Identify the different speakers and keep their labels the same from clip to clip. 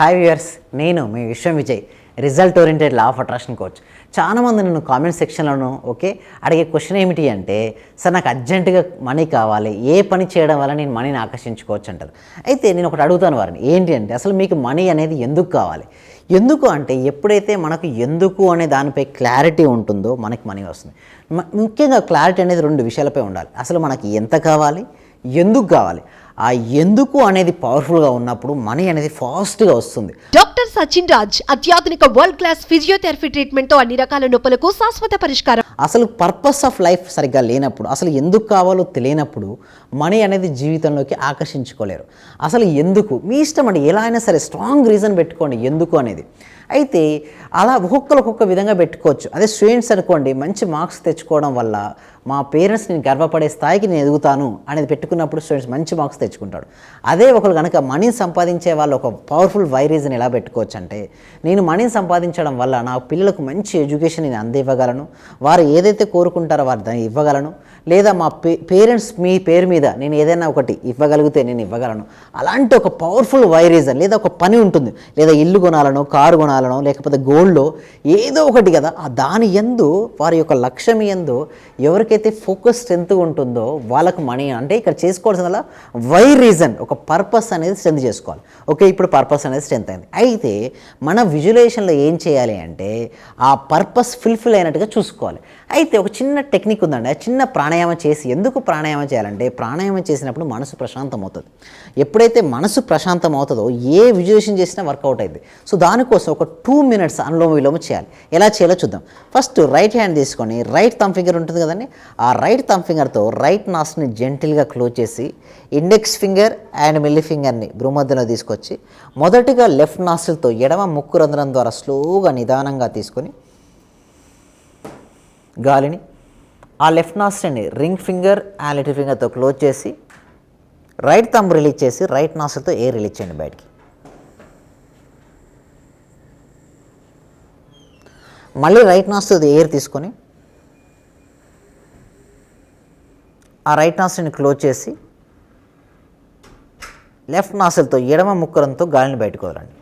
Speaker 1: Hi viewers, నేను మీ విశ్వం Vijay, result oriented law of attraction coach. చాలామంది నన్ను కామెంట్ సెక్షన్లోనూ అడిగే క్వశ్చన్ ఏమిటి అంటే, సార్ నాకు అర్జెంటుగా మనీ కావాలి, ఏ పని చేయడం వల్ల నేను మనీని ఆకర్షించుకోవచ్చు అంటారు. అయితే నేను ఒకటి అడుగుతాను వారిని, ఏంటి అంటే అసలు మీకు మనీ అనేది ఎందుకు కావాలి? ఎందుకు అంటే ఎప్పుడైతే మనకు ఎందుకు అనే దానిపై క్లారిటీ ఉంటుందో మనకి మనీ వస్తుంది. ముఖ్యంగా క్లారిటీ అనేది రెండు విషయాలపై ఉండాలి. అసలు మనకి ఎంత కావాలి, ఎందుకు కావాలి. ఆ ఎందుకు అనేది పవర్ఫుల్గా ఉన్నప్పుడు మనీ అనేది ఫాస్ట్గా వస్తుంది.
Speaker 2: డాక్టర్ సచిన్ రాజ్ అత్యాధునిక వరల్డ్ క్లాస్ ఫిజియోథెరపీ ట్రీట్మెంట్ తో అన్ని రకాల నొప్పులకు శాశ్వత పరిష్కారం.
Speaker 1: అసలు పర్పస్ ఆఫ్ లైఫ్ సరిగ్గా లేనప్పుడు, అసలు ఎందుకు కావాలో తెలియనప్పుడు మనీ అనేది జీవితంలోకి ఆకర్షించుకోలేరు. అసలు ఎందుకు మీ ఇష్టం అండి, ఎలా అయినా సరే స్ట్రాంగ్ రీజన్ పెట్టుకోండి ఎందుకు అనేది. అయితే అలా ఒక్కొక్క విధంగా పెట్టుకోవచ్చు. అదే స్టూడెంట్స్ అనుకోండి, మంచి మార్క్స్ తెచ్చుకోవడం వల్ల మా పేరెంట్స్ నేను గర్వపడే స్థాయికి నేను ఎదుగుతాను అనేది పెట్టుకున్నప్పుడు స్టూడెంట్స్ మంచి మార్క్స్ తెచ్చుకుంటాడు. అదే ఒకరు కనుక మనీ సంపాదించే వాళ్ళు ఒక పవర్ఫుల్ వై రీజన్ ఎలా పెట్టుకోవచ్చు అంటే, నేను మనీని సంపాదించడం వల్ల నా పిల్లలకు మంచి ఎడ్యుకేషన్ నేను అందివ్వగలను, వారు ఏదైతే కోరుకుంటారో వారు దాన్ని ఇవ్వగలను, లేదా మా పేరెంట్స్ మీ పేరు మీద నేను ఏదైనా ఒకటి ఇవ్వగలిగితే నేను ఇవ్వగలను. అలాంటి ఒక పవర్ఫుల్ వై రీజన్, లేదా ఒక పని ఉంటుంది, లేదా ఇల్లు కొనాలనో, కారు కొనాలనో, లేకపోతే గోల్డ్లో ఏదో ఒకటి కదా, దాని యందు వారి యొక్క లక్ష్యం యందు ఎవరికైతే ఫోకస్ స్ట్రెంత్ ఉంటుందో వాళ్ళకు మనీ అంటే ఇక్కడ చేసుకోవాల్సిన వై రీజన్, ఒక పర్పస్ అనేది స్ట్రెంత్ చేసుకోవాలి. ఇప్పుడు పర్పస్ అనేది స్ట్రెంత్ అయింది. అయితే మన విజువలైజేషన్లో ఏం చేయాలి అంటే ఆ పర్పస్ ఫుల్ఫిల్ అయినట్టుగా చూసుకోవాలి. అయితే ఒక చిన్న టెక్నిక్ ఉందండి, చిన్న ప్రాణాయామం చేసి. ఎందుకు ప్రాణాయామం చేయాలంటే ప్రాణాయామం చేసినప్పుడు మనసు ప్రశాంతం అవుతుంది. ఎప్పుడైతే మనసు ప్రశాంతం అవుతుందో ఏ విజువలైజేషన్ చేసినా వర్కౌట్ అయింది. సో దానికోసం ఒక 2 minutes అనులోమ విలోమ చేయాలి. ఎలా చేయాలో చూద్దాం. ఫస్ట్ రైట్ హ్యాండ్ తీసుకొని రైట్ థంబ్ ఫింగర్ ఉంటుంది కదండి, ఆ రైట్ థంబ్ ఫింగర్తో రైట్ నాస్ని జెంటిల్గా క్లోజ్ చేసి ఇండెక్స్ ఫింగర్ అండ్ మిల్లీ ఫింగర్ని భ్రూమధ్యలో తీసుకొచ్చి మొదటిగా లెఫ్ట్ నాస్టిల్తో ఎడమ ముక్కు రంధ్రం ద్వారా స్లోగా నిదానంగా తీసుకొని గాలిని ఆ లెఫ్ట్ నాస్ట్రిల్ని రింగ్ ఫింగర్ అండ్ లిటిల్ ఫింగర్తో క్లోజ్ చేసి రైట్ థంబ్ రిలీజ్ చేసి రైట్ నాస్ట్రిల్తో ఎయిర్ రిలీజ్ చేయండి బయటికి. మళ్ళీ రైట్ నాస్ట్రిల్తో ఎయిర్ తీసుకొని ఆ రైట్ నాస్ట్రిల్ని క్లోజ్ చేసి లెఫ్ట్ నాస్ట్రిల్తో ఎడమ ముక్కరంతో గాలిని బయటకు వదలండి.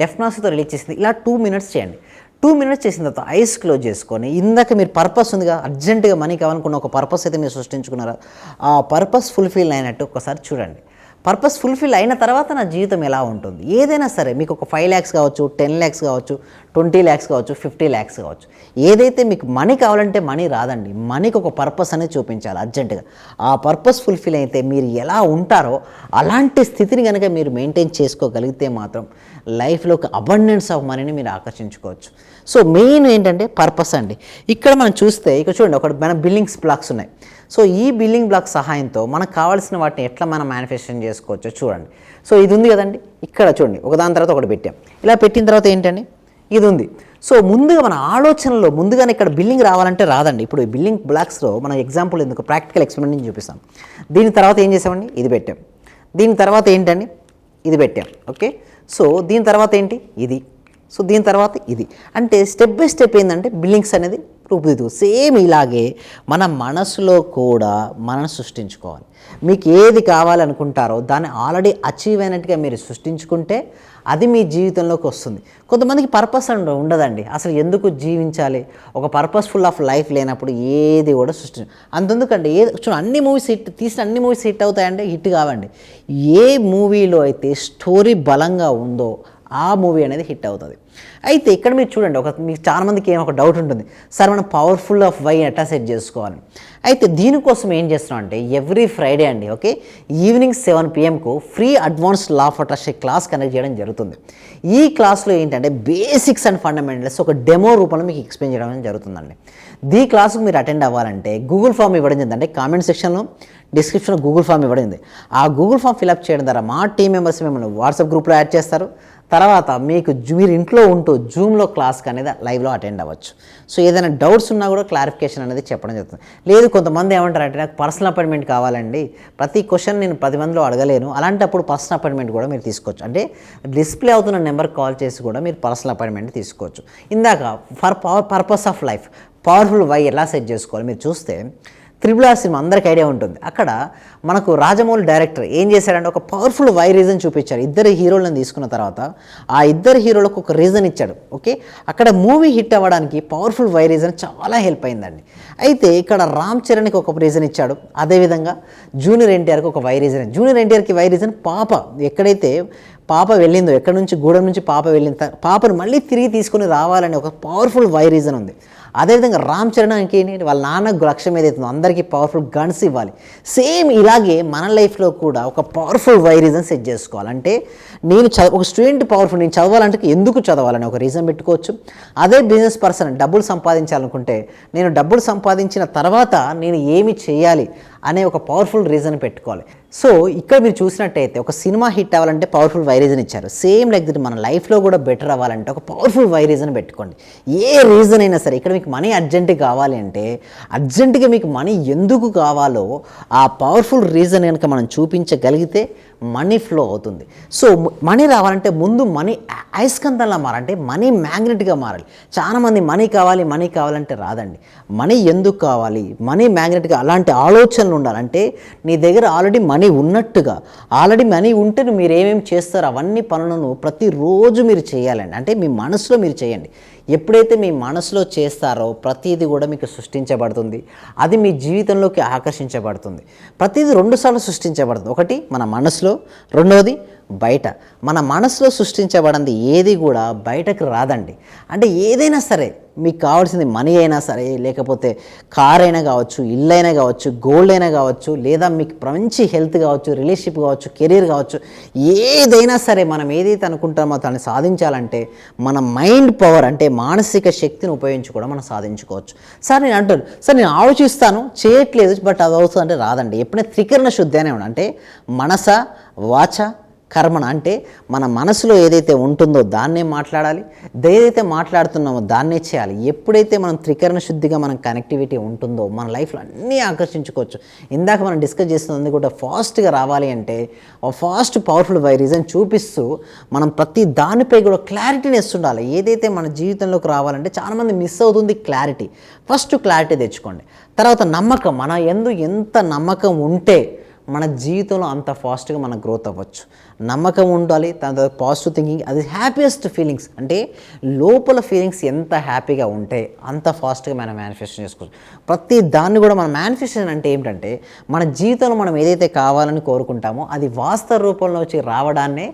Speaker 1: లెఫ్ట్ నాస్ట్రిల్తో రిలీజ్ చేసింది. ఇలా 2 minutes చేయండి. 2 minutes చేసిన తర్వాత ఐస్ క్లోజ్ చేసుకొని, ఇందాక మీరు పర్పస్ ఉందిగా, అర్జెంటుగా మనీ కావాలనుకున్న ఒక పర్పస్ అయితే మీరు సృష్టించుకున్నారా, ఆ పర్పస్ ఫుల్ఫిల్ అయినట్టు ఒకసారి చూడండి. పర్పస్ ఫుల్ఫిల్ అయిన తర్వాత నా జీవితం ఎలా ఉంటుంది. ఏదైనా సరే మీకు ఒక 5 lakhs కావచ్చు, 10 lakhs కావచ్చు, 20 lakhs కావచ్చు, 50 lakhs కావచ్చు, ఏదైతే మీకు మనీ కావాలంటే మనీ రాదండి. మనీకి ఒక పర్పస్ అనేది చూపించాలి అర్జెంటుగా. ఆ పర్పస్ ఫుల్ఫిల్ అయితే మీరు ఎలా ఉంటారో అలాంటి స్థితిని కనుక మీరు మెయింటైన్ చేసుకోగలిగితే మాత్రం లైఫ్లో ఒక అబండెన్స్ ఆఫ్ మనీని మీరు ఆకర్షించుకోవచ్చు. సో మెయిన్ ఏంటంటే పర్పస్ అండి. ఇక్కడ మనం చూస్తే ఇక్కడ చూడండి, మన బిల్డింగ్స్ బ్లాక్స్ ఉన్నాయి. సో ఈ బిల్డింగ్ బ్లాక్ సహాయంతో మనకు కావాల్సిన వాటిని ఎట్లా మనం మేనిఫెస్టేషన్ చేసుకోవచ్చో చూడండి. సో ఇది ఉంది కదండి, ఇక్కడ చూడండి, ఒకదాని తర్వాత ఒకటి పెట్టాం. ఇలా పెట్టిన తర్వాత ఏంటండి, ఇది ఉంది. సో ముందుగా మన ఆలోచనలో ముందుగానే ఇక్కడ బిల్డింగ్ రావాలంటే రాదండి. ఇప్పుడు ఈ బిల్డింగ్ బ్లాక్స్లో మనం ఎగ్జాంపుల్ ఎందుకు ప్రాక్టికల్ ఎక్స్పెరిమెంట్ నుంచి చూపిస్తాం. దీని తర్వాత ఏం చేసామండి, ఇది పెట్టాం. దీని తర్వాత ఏంటండి, ఇది పెట్టాం. సో దీని తర్వాత ఏంటి, ఇది. సో దీని తర్వాత ఇది. అంటే స్టెప్ బై స్టెప్ ఏంటంటే బిల్డింగ్స్ అనేది రూపుదిద్దు. సేమ్ ఇలాగే మన మనసులో కూడా మనం సృష్టించుకోవాలి. మీకు ఏది కావాలనుకుంటారో దాన్ని ఆల్రెడీ అచీవ్ అయినట్టుగా మీరు సృష్టించుకుంటే అది మీ జీవితంలోకి వస్తుంది. కొంతమందికి పర్పస్ ఉండదండి, అసలు ఎందుకు జీవించాలి, ఒక పర్పస్ఫుల్ ఆఫ్ లైఫ్ లేనప్పుడు ఏది కూడా అంతెందుకండి. అన్ని మూవీస్ తీసిన అన్ని మూవీస్ హిట్ అవుతాయంటే హిట్ కావండి. ఏ మూవీలో అయితే స్టోరీ బలంగా ఉందో ఆ మూవీ అనేది హిట్ అవుతుంది. అయితే ఇక్కడ మీరు చూడండి, మీకు చాలామందికి ఒక డౌట్ ఉంటుంది, సార్ మనం పవర్ఫుల్ ఆఫ్ వై ఎట్లా సెట్ చేసుకోవాలి. అయితే దీనికోసం ఏం చేస్తున్నాం అంటే ఎవ్రీ ఫ్రైడే అండి evening 7 PM free advanced law of attraction class conduct చేయడం జరుగుతుంది. ఈ క్లాస్లో ఏంటంటే బేసిక్స్ అండ్ ఫండమెంటల్స్ ఒక డెమో రూపంలో మీకు ఎక్స్ప్లెయిన్ చేయడం జరుగుతుందండి. ఈ క్లాసుకు మీరు అటెండ్ అవ్వాలంటే గూగుల్ ఫామ్ ఇవ్వడం జరిగిందంటే కామెంట్ సెక్షన్లో డిస్క్రిప్షన్లో గూగుల్ ఫామ్ ఇవ్వడింది. ఆ గూగుల్ ఫామ్ ఫిల్అప్ చేయడం ద్వారా మా టీం మెంబర్స్ మిమ్మల్ని వాట్సాప్ గ్రూప్లో యాడ్ చేస్తారు. తర్వాత మీరు ఇంట్లో ఉంటూ జూమ్లో క్లాస్కి అనేది లైవ్లో అటెండ్ అవ్వచ్చు. సో ఏదైనా డౌట్స్ ఉన్నా కూడా క్లారిఫికేషన్ అనేది చెప్పడం జరుగుతుంది. లేదు కొంతమంది ఏమంటారంటే నాకు పర్సనల్ అపాయింట్మెంట్ కావాలండి, ప్రతి క్వశ్చన్ నేను 10 మందిలో అడగలేను, అలాంటప్పుడు పర్సనల్ అపాయింట్మెంట్ కూడా మీరు తీసుకోవచ్చు. అంటే డిస్ప్లే అవుతున్న నెంబర్కి కాల్ చేసి కూడా మీరు పర్సనల్ అపాయింట్మెంట్ తీసుకోవచ్చు. ఇందాక purpose of life powerful why ఎలా సెట్ చేసుకోవాలి మీరు చూస్తే త్రిబుల్ సినిమా అందరికీ ఐడియా ఉంటుంది. అక్కడ మనకు రాజమౌళి డైరెక్టర్ ఏం చేశాడంటే ఒక పవర్ఫుల్ వై రీజన్ చూపించాడు. ఇద్దరు హీరోలను తీసుకున్న తర్వాత ఆ ఇద్దరు హీరోలకు ఒక రీజన్ ఇచ్చాడు. ఓకే, అక్కడ మూవీ హిట్ అవ్వడానికి పవర్ఫుల్ వై రీజన్ చాలా హెల్ప్ అయిందండి. అయితే ఇక్కడ రామ్ చరణ్కి ఒక రీజన్ ఇచ్చాడు, అదేవిధంగా జూనియర్ ఎన్టీఆర్కి ఒక వై రీజన్. జూనియర్ ఎన్టీఆర్కి వై రీజన్ పాప ఎక్కడైతే పాప వెళ్ళిందో, ఎక్కడి నుంచి గూడెం నుంచి పాప వెళ్ళిన పాపను మళ్ళీ తిరిగి తీసుకొని రావాలని ఒక పవర్ఫుల్ వై రీజన్ ఉంది. అదేవిధంగా రామ్ చరణ్ ఇంకేంటి వాళ్ళ నాన్నకు లక్ష్యం ఏదైతుందో అందరికీ పవర్ఫుల్ గన్స్ ఇవ్వాలి. సేమ్ ఇలాగే మన లైఫ్లో కూడా ఒక పవర్ఫుల్ వై రీజన్ సెట్ చేసుకోవాలి. అంటే నేను ఒక స్టూడెంట్ పవర్ఫుల్, నేను చదవాలంటే ఎందుకు చదవాలని ఒక రీజన్ పెట్టుకోవచ్చు. అదే బిజినెస్ పర్సన్ డబ్బులు సంపాదించాలనుకుంటే నేను డబ్బులు సంపాదించిన తర్వాత నేను ఏమి చేయాలి అనే ఒక పవర్ఫుల్ రీజన్ పెట్టుకోవాలి. సో ఇక్కడ మీరు చూసినట్టయితే ఒక సినిమా హిట్ అవ్వాలంటే పవర్ఫుల్ వై రీజన్ ఇచ్చారు. సేమ్ లైక్ దట్ మన లైఫ్లో కూడా బెటర్ అవ్వాలంటే ఒక పవర్ఫుల్ వై రీజన్ పెట్టుకోండి. ఏ రీజన్ అయినా సరే, ఇక్కడ మీకు మనీ అర్జెంటుగా కావాలి అంటే అర్జెంటుగా మీకు మనీ ఎందుకు కావాలో ఆ పవర్ఫుల్ రీజన్ కనుక మనం చూపించగలిగితే మనీ ఫ్లో అవుతుంది. సో మనీ రావాలంటే ముందు మనీ అయస్కంతంలా మారంటే మనీ మ్యాగ్నెట్గా మారాలి. చాలామంది మనీ కావాలంటే రాదండి. మనీ ఎందుకు కావాలి, మనీ మ్యాగ్నెట్గా అలాంటి ఆలోచనలు ఉండాలంటే నీ దగ్గర ఆల్రెడీ మనీ ఉన్నట్టుగా, ఆల్రెడీ మనీ ఉంటే మీరు ఏమేమి చేస్తారో అవన్నీ పనులను ప్రతిరోజు మీరు చేయాలండి. అంటే మీ మనసులో మీరు చేయండి. ఎప్పుడైతే మీ మనసులో చేస్తారో ప్రతిదీ కూడా మీకు సృష్టించబడుతుంది. అది మీ జీవితంలోకి ఆకర్షించబడుతుంది. ప్రతిదీ 2 సార్లు సృష్టించబడుతుంది. ఒకటి మన మనసులో, రెండవది బయట. మన మనసులో సృష్టించబడింది ఏది కూడా బయటకు రాదండి. అంటే ఏదైనా సరే మీకు కావాల్సింది మనీ అయినా సరే, లేకపోతే కార్ అయినా కావచ్చు, ఇల్లు అయినా కావచ్చు, గోల్డ్ అయినా కావచ్చు, లేదా మీకు మంచి హెల్త్ కావచ్చు, రిలేషన్షిప్ కావచ్చు, కెరీర్ కావచ్చు, ఏదైనా సరే మనం ఏదైతే అనుకుంటామో దాన్ని సాధించాలంటే మన మైండ్ పవర్ అంటే మానసిక శక్తిని ఉపయోగించి కూడా మనం సాధించుకోవచ్చు. సార్ నేను అంటాను, సార్ నేను ఆలోచిస్తాను చేయట్లేదు బట్ అది అవుతుంది అంటే రాదండి. ఎప్పుడైనా త్రికరణ శుద్ధి అనే అంటే మనస, వాచ, కర్మణ. అంటే మన మనసులో ఏదైతే ఉంటుందో దాన్నే మాట్లాడాలి, ఏదైతే మాట్లాడుతున్నామో దాన్నే చేయాలి. ఎప్పుడైతే మనం త్రికరణ శుద్ధిగా మన కనెక్టివిటీ ఉంటుందో మన లైఫ్లో అన్నీ ఆకర్షించుకోవచ్చు. ఇందాక మనం డిస్కస్ చేస్తున్నది కూడా ఫాస్ట్గా రావాలి అంటే ఫాస్ట్ పవర్ఫుల్ వై రీజన్ చూపిస్తూ మనం ప్రతి దానిపై కూడా క్లారిటీనెస్ ఉండాలి. ఏదైతే మన జీవితంలోకి రావాలంటే చాలామంది మిస్ అవుతుంది క్లారిటీ. ఫస్ట్ క్లారిటీ తెచ్చుకోండి, తర్వాత నమ్మకం. మన ఎంత నమ్మకం ఉంటే మన జీవితంలో అంత ఫాస్ట్గా మన గ్రోత్ అవ్వచ్చు. నమ్మకం ఉండాలి, దాని తర్వాత పాజిటివ్ థింకింగ్. అది హ్యాపీయెస్ట్ ఫీలింగ్స్. అంటే లోపల ఫీలింగ్స్ ఎంత హ్యాపీగా ఉంటే అంత ఫాస్ట్గా మనం మేనిఫెస్టేషన్ చేసుకోవచ్చు. ప్రతి దాన్ని కూడా మన మేనిఫెస్టేషన్ అంటే ఏమిటంటే మన జీవితంలో మనం ఏదైతే కావాలని కోరుకుంటామో అది వాస్తవ రూపంలో వచ్చి రావడాన్నే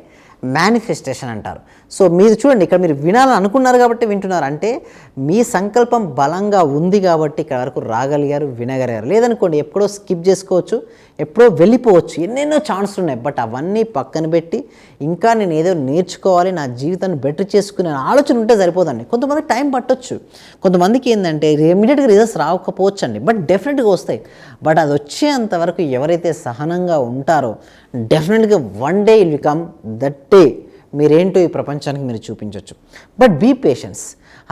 Speaker 1: మేనిఫెస్టేషన్ అంటారు. సో మీరు చూడండి, ఇక్కడ మీరు వినాలని అనుకున్నారు కాబట్టి వింటున్నారు. అంటే మీ సంకల్పం బలంగా ఉంది కాబట్టి ఇక్కడ వరకు రాగలిగారు, వినగలిగారు. లేదనుకోండి ఎప్పుడో స్కిప్ చేసుకోవచ్చు, ఎప్పుడో వెళ్ళిపోవచ్చు. ఎన్నెన్నో ఛాన్సులు ఉన్నాయి. బట్ అవన్నీ పక్కన పెట్టి ఇంకా నేను ఏదో నేర్చుకోవాలి, నా జీవితాన్ని బెటర్ చేసుకునే ఆలోచన ఉంటే సరిపోదండి. కొంతమంది టైం పట్టొచ్చు, కొంతమందికి ఏంటంటే ఇమీడియట్గా రిజల్ట్స్ రాకపోవచ్చు అండి, బట్ డెఫినెట్గా వస్తాయి. బట్ అది వచ్చేంతవరకు ఎవరైతే సహనంగా ఉంటారో డెఫినెట్గా one day will become that day మీరేంటో ఈ ప్రపంచానికి మీరు చూపించవచ్చు. But be patience.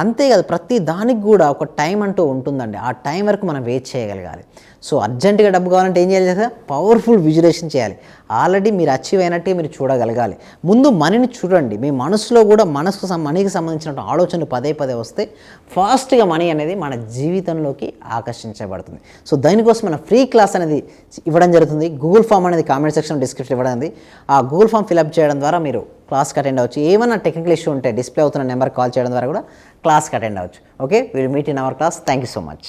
Speaker 1: అంతేకాదు ప్రతి దానికి కూడా ఒక టైం అంటూ ఉంటుందండి. ఆ టైం వరకు మనం వెయిట్ చేయగలగాలి. సో అర్జెంటుగా డబ్బు కావాలంటే ఏం చేయాలి కదా, పవర్ఫుల్ విజులేషన్ చేయాలి. ఆల్రెడీ మీరు అచీవ్ అయినట్టే మీరు చూడగలగాలి. ముందు మనీని చూడండి. మీ మనసులో కూడా మనీకి సంబంధించిన ఆలోచనలు పదే వస్తే ఫాస్ట్గా మనీ అనేది మన జీవితంలోకి ఆకర్షించబడుతుంది. సో దానికోసం మన ఫ్రీ క్లాస్ అనేది ఇవ్వడం జరుగుతుంది. గూగుల్ ఫామ్ అనేది కామెంట్ సెక్షన్ డిస్క్రిప్షన్ ఇవ్వడం. ఆ గూగుల్ ఫామ్ ఫిల్అప్ చేయడం ద్వారా మీరు క్లాస్కి అటెండ్ అవ్వచ్చు. ఏమైనా టెక్నికల్ ఇష్యూ ఉంటే డిస్ప్లే అవుతున్న నెంబర్ కాల్ చేయడం ద్వారా కూడా క్లాస్కి అటెండ్ అవ్వచ్చు. Okay, will meet in our class. Thank you so much.